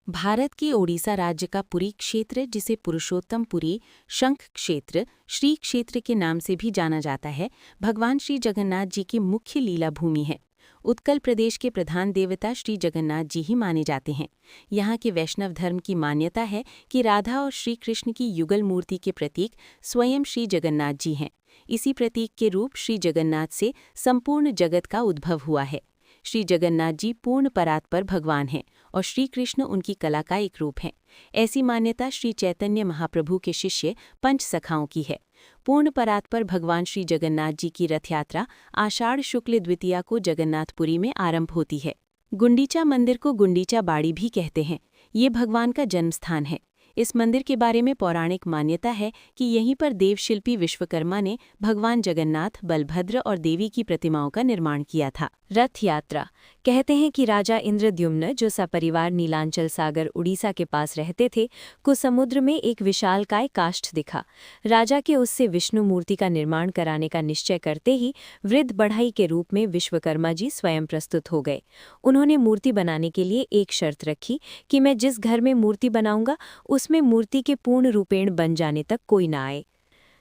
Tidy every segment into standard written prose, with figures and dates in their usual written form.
भारत के ओडिशा राज्य का पुरी क्षेत्र, जिसे पुरुषोत्तम पुरी, शंख क्षेत्र, श्री क्षेत्र के नाम से भी जाना जाता है, भगवान श्री जगन्नाथ जी की मुख्य लीला भूमि है। उत्कल प्रदेश के प्रधान देवता श्री जगन्नाथ जी ही माने जाते हैं। यहाँ के वैष्णव धर्म की मान्यता है कि राधा और श्री कृष्ण की युगल मूर्ति के प्रतीक स्वयं श्री जगन्नाथ जी हैं। इसी प्रतीक के रूप श्री जगन्नाथ से संपूर्ण जगत का उद्भव हुआ है। श्री जगन्नाथ जी पूर्ण परात्पर भगवान हैं और श्री कृष्ण उनकी कला का एक रूप हैं। ऐसी मान्यता श्री चैतन्य महाप्रभु के शिष्य पंच सखाओं की है। पूर्ण परात्पर भगवान श्री जगन्नाथ जी की रथ यात्रा आषाढ़ शुक्ल द्वितीया को जगन्नाथपुरी में आरंभ होती है। गुंडीचा मंदिर को गुंडीचा बाड़ी भी कहते हैं। ये भगवान का जन्म स्थान है। इस मंदिर के बारे में पौराणिक मान्यता है कि यहीं पर देवशिल्पी विश्वकर्मा ने भगवान जगन्नाथ, बलभद्र और देवी की प्रतिमाओं का निर्माण किया था। रथ यात्रा कहते हैं कि राजा इंद्रद्युम्न, जो सपरिवार नीलांचल सागर उड़ीसा के पास रहते थे, को समुद्र में एक विशालकाय काष्ठ दिखा। राजा के उससे विष्णु मूर्ति का निर्माण कराने का निश्चय करते ही वृद्ध बढ़ई के रूप में विश्वकर्मा जी स्वयं प्रस्तुत हो गए। उन्होंने मूर्ति बनाने के लिए एक शर्त रखी कि मैं जिस घर में मूर्ति बनाऊंगा उसमें मूर्ति के पूर्ण रूपेण बन जाने तक कोई ना आए।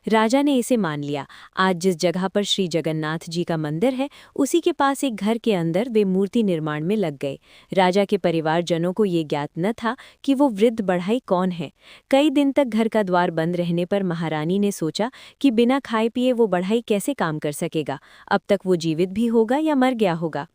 राजा ने इसे मान लिया। आज जिस जगह पर श्री जगन्नाथ जी का मंदिर है, उसी के पास एक घर के अंदर वे मूर्ति निर्माण में लग गए। राजा के परिवारजनों को ये ज्ञात न था कि वो वृद्ध बढ़ई कौन है। कई दिन तक घर का द्वार बंद रहने पर महारानी ने सोचा कि बिना खाए पिए वो बढ़ई कैसे काम कर सकेगा। अब तक वो जीवित भी होगा या मर गया होगा।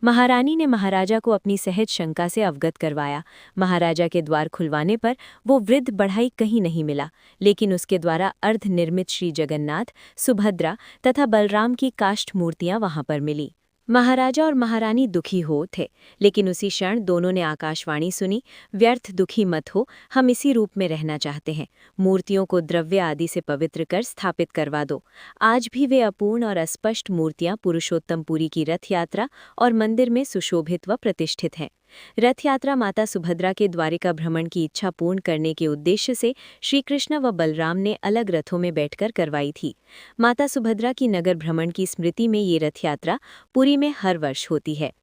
महारानी ने महाराजा को अपनी सहज शंका से अवगत करवाया। महाराजा के द्वार खुलवाने पर वो वृद्ध बढ़ई कहीं नहीं मिला, लेकिन उसके द्वारा अर्धनिर्मित श्री जगन्नाथ, सुभद्रा तथा बलराम की काष्ठ मूर्तियां वहां पर मिली। महाराजा और महारानी दुखी हो थे, लेकिन उसी क्षण दोनों ने आकाशवाणी सुनी, व्यर्थ दुखी मत हो, हम इसी रूप में रहना चाहते हैं। मूर्तियों को द्रव्य आदि से पवित्र कर स्थापित करवा दो। आज भी वे अपूर्ण और अस्पष्ट मूर्तियां पुरुषोत्तमपुरी की रथ यात्रा और मंदिर में सुशोभित व प्रतिष्ठित हैं। रथ यात्रा माता सुभद्रा के द्वारिका भ्रमण की इच्छा पूर्ण करने के उद्देश्य से श्री कृष्ण व बलराम ने अलग रथों में बैठकर करवाई थी। माता सुभद्रा की नगर भ्रमण की स्मृति में ये रथ यात्रा पुरी में हर वर्ष होती है।